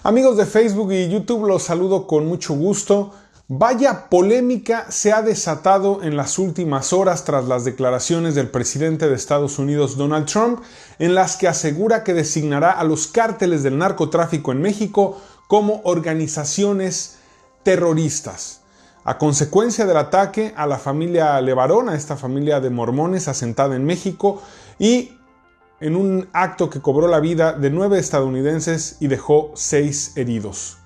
Amigos de Facebook y YouTube, los saludo con mucho gusto. Vaya polémica se ha desatado en las últimas horas tras las declaraciones del presidente de Estados Unidos, Donald Trump, en las que asegura que designará a los cárteles del narcotráfico en México como organizaciones terroristas. A consecuencia del ataque a la familia Levarón, a esta familia de mormones asentada en México, y en un acto que cobró la vida de 9 estadounidenses y dejó 6 heridos.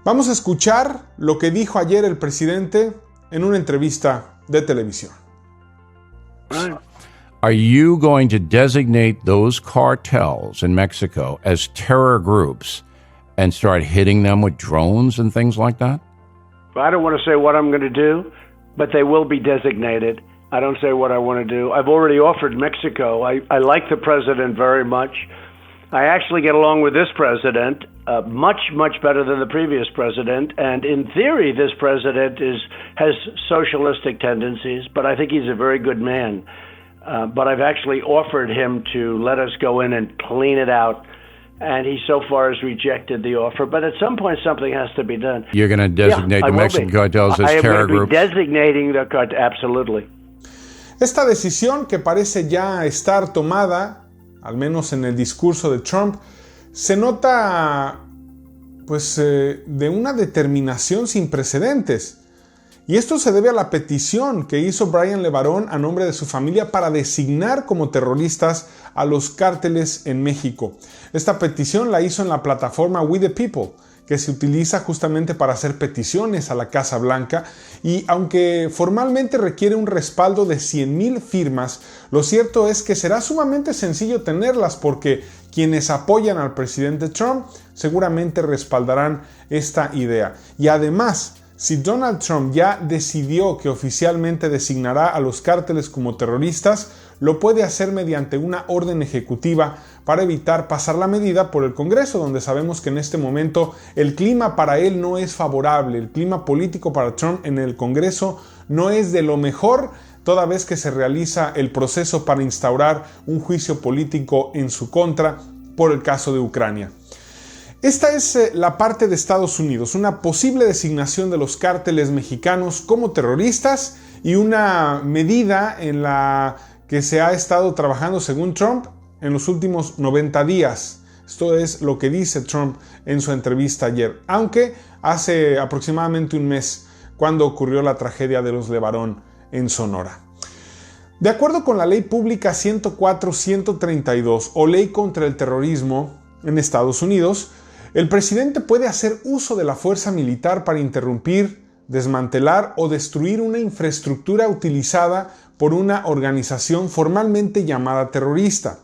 Vamos a escuchar lo que dijo ayer el presidente en una entrevista de televisión. Are you going to designate those cartels in Mexico as terror groups and start hitting them with drones and things like that? I don't want to say what I'm going to do, but they will be designated. I don't say what I want to do. I've already offered Mexico. I like the president very much. I actually get along with this president much better than the previous president. And in theory, this president has socialistic tendencies, but I think he's a very good man. But I've actually offered him to let us go in and clean it out. And he so far has rejected the offer. But at some point, something has to be done. You're going to designate the Mexican cartels as terror groups? I am going to be designating the cartels, absolutely. Esta decisión, que parece ya estar tomada, al menos en el discurso de Trump, se nota de una determinación sin precedentes. Y esto se debe a la petición que hizo Brian Levarón a nombre de su familia para designar como terroristas a los cárteles en México. Esta petición la hizo en la plataforma We the People, que se utiliza justamente para hacer peticiones a la Casa Blanca, y aunque formalmente requiere un respaldo de 100,000 firmas, lo cierto es que será sumamente sencillo tenerlas porque quienes apoyan al presidente Trump seguramente respaldarán esta idea. Y además, si Donald Trump ya decidió que oficialmente designará a los cárteles como terroristas, lo puede hacer mediante una orden ejecutiva para evitar pasar la medida por el Congreso, donde sabemos que en este momento el clima para él no es favorable. El clima político para Trump en el Congreso no es de lo mejor, toda vez que se realiza el proceso para instaurar un juicio político en su contra por el caso de Ucrania. Esta es la parte de Estados Unidos, una posible designación de los cárteles mexicanos como terroristas y una medida en la que se ha estado trabajando, según Trump, en los últimos 90 días. Esto es lo que dice Trump en su entrevista ayer, aunque hace aproximadamente un mes, cuando ocurrió la tragedia de los Levarón en Sonora. De acuerdo con la Ley Pública 104-132 o Ley contra el Terrorismo en Estados Unidos, el presidente puede hacer uso de la fuerza militar para interrumpir, desmantelar o destruir una infraestructura utilizada por una organización formalmente llamada terrorista.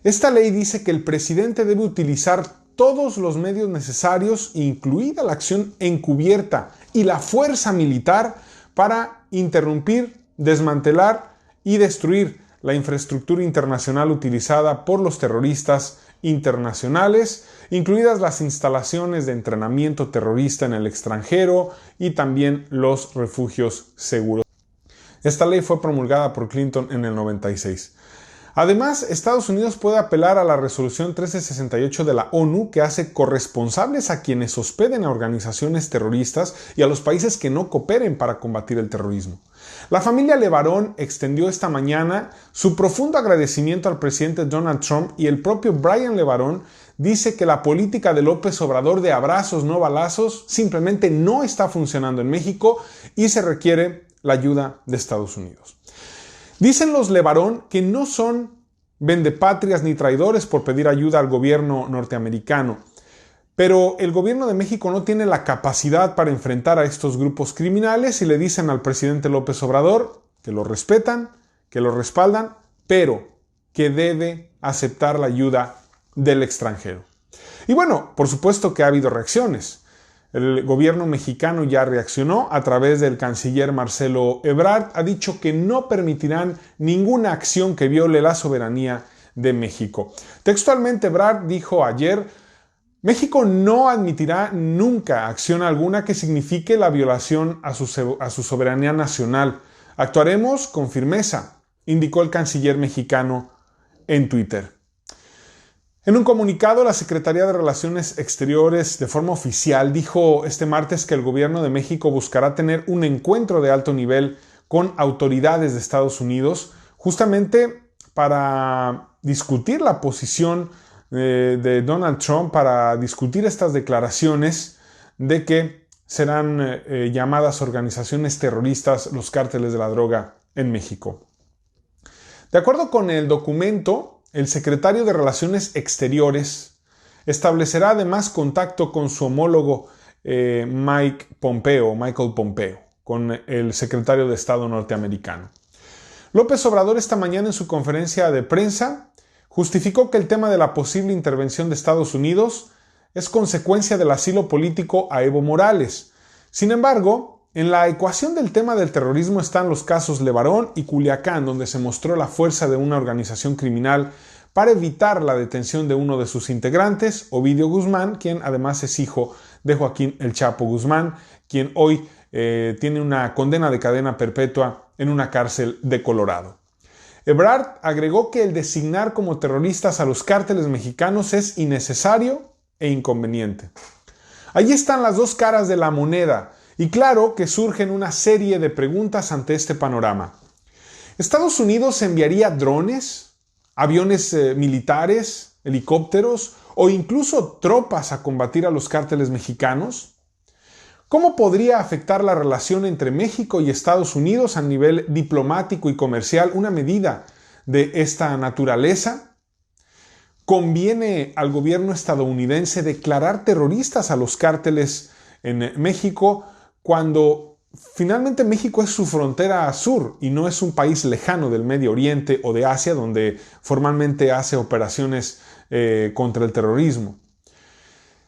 Esta ley dice que el presidente debe utilizar todos los medios necesarios, incluida la acción encubierta y la fuerza militar, para interrumpir, desmantelar y destruir la infraestructura internacional utilizada por los terroristas internacionales, incluidas las instalaciones de entrenamiento terrorista en el extranjero y también los refugios seguros. Esta ley fue promulgada por Clinton en el 96. Además, Estados Unidos puede apelar a la resolución 1368 de la ONU, que hace corresponsables a quienes hospeden a organizaciones terroristas y a los países que no cooperen para combatir el terrorismo. La familia Levarón extendió esta mañana su profundo agradecimiento al presidente Donald Trump, y el propio Brian Levarón dice que la política de López Obrador de abrazos no balazos simplemente no está funcionando en México y se requiere la ayuda de Estados Unidos. Dicen los Levarón que no son vendepatrias ni traidores por pedir ayuda al gobierno norteamericano, pero el gobierno de México no tiene la capacidad para enfrentar a estos grupos criminales y le dicen al presidente López Obrador que lo respetan, que lo respaldan, pero que debe aceptar la ayuda del extranjero. Y bueno, por supuesto que ha habido reacciones. El gobierno mexicano ya reaccionó a través del canciller Marcelo Ebrard. Ha dicho que no permitirán ninguna acción que viole la soberanía de México. Textualmente, Ebrard dijo ayer: México no admitirá nunca acción alguna que signifique la violación a su soberanía nacional. Actuaremos con firmeza, indicó el canciller mexicano en Twitter. En un comunicado, la Secretaría de Relaciones Exteriores de forma oficial dijo este martes que el gobierno de México buscará tener un encuentro de alto nivel con autoridades de Estados Unidos, justamente para discutir la posición de Donald Trump, para discutir estas declaraciones de que serán llamadas organizaciones terroristas los cárteles de la droga en México. De acuerdo con el documento, el secretario de Relaciones Exteriores establecerá además contacto con su homólogo Michael Pompeo, con el secretario de Estado norteamericano. López Obrador esta mañana en su conferencia de prensa justificó que el tema de la posible intervención de Estados Unidos es consecuencia del asilo político a Evo Morales. Sin embargo, en la ecuación del tema del terrorismo están los casos Levarón y Culiacán, donde se mostró la fuerza de una organización criminal para evitar la detención de uno de sus integrantes, Ovidio Guzmán, quien además es hijo de Joaquín El Chapo Guzmán, quien hoy tiene una condena de cadena perpetua en una cárcel de Colorado. Ebrard agregó que el designar como terroristas a los cárteles mexicanos es innecesario e inconveniente. Allí están las dos caras de la moneda, y claro que surgen una serie de preguntas ante este panorama. ¿Estados Unidos enviaría drones, aviones militares, helicópteros o incluso tropas a combatir a los cárteles mexicanos? ¿Cómo podría afectar la relación entre México y Estados Unidos a nivel diplomático y comercial una medida de esta naturaleza? ¿Conviene al gobierno estadounidense declarar terroristas a los cárteles en México cuando finalmente México es su frontera sur y no es un país lejano del Medio Oriente o de Asia donde formalmente hace operaciones contra el terrorismo?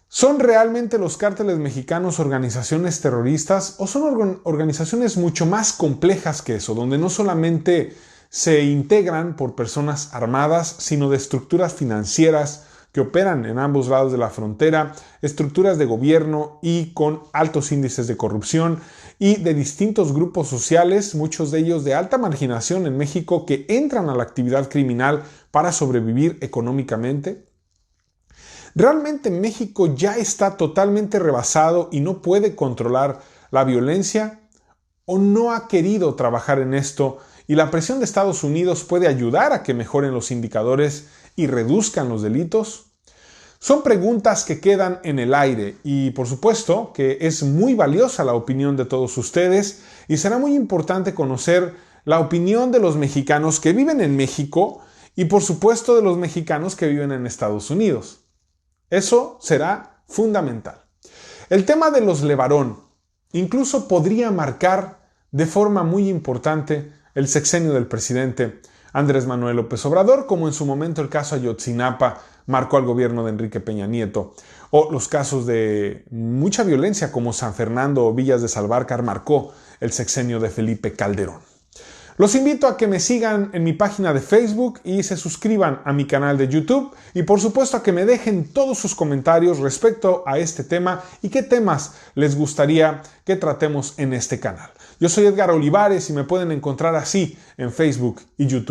¿Son realmente los cárteles mexicanos organizaciones terroristas o son organizaciones mucho más complejas que eso, donde no solamente se integran por personas armadas, sino de estructuras financieras que operan en ambos lados de la frontera, estructuras de gobierno y con altos índices de corrupción y de distintos grupos sociales, muchos de ellos de alta marginación en México, que entran a la actividad criminal para sobrevivir económicamente? ¿Realmente México ya está totalmente rebasado y no puede controlar la violencia? ¿O no ha querido trabajar en esto y la presión de Estados Unidos puede ayudar a que mejoren los indicadores y reduzcan los delitos? Son preguntas que quedan en el aire y por supuesto que es muy valiosa la opinión de todos ustedes y será muy importante conocer la opinión de los mexicanos que viven en México y por supuesto de los mexicanos que viven en Estados Unidos. Eso será fundamental. El tema de los Levarón incluso podría marcar de forma muy importante el sexenio del presidente Andrés Manuel López Obrador, como en su momento el caso Ayotzinapa marcó al gobierno de Enrique Peña Nieto, o los casos de mucha violencia como San Fernando o Villas de Salvarcar marcó el sexenio de Felipe Calderón. Los invito a que me sigan en mi página de Facebook y se suscriban a mi canal de YouTube y por supuesto a que me dejen todos sus comentarios respecto a este tema y qué temas les gustaría que tratemos en este canal. Yo soy Edgar Olivares y me pueden encontrar así en Facebook y YouTube.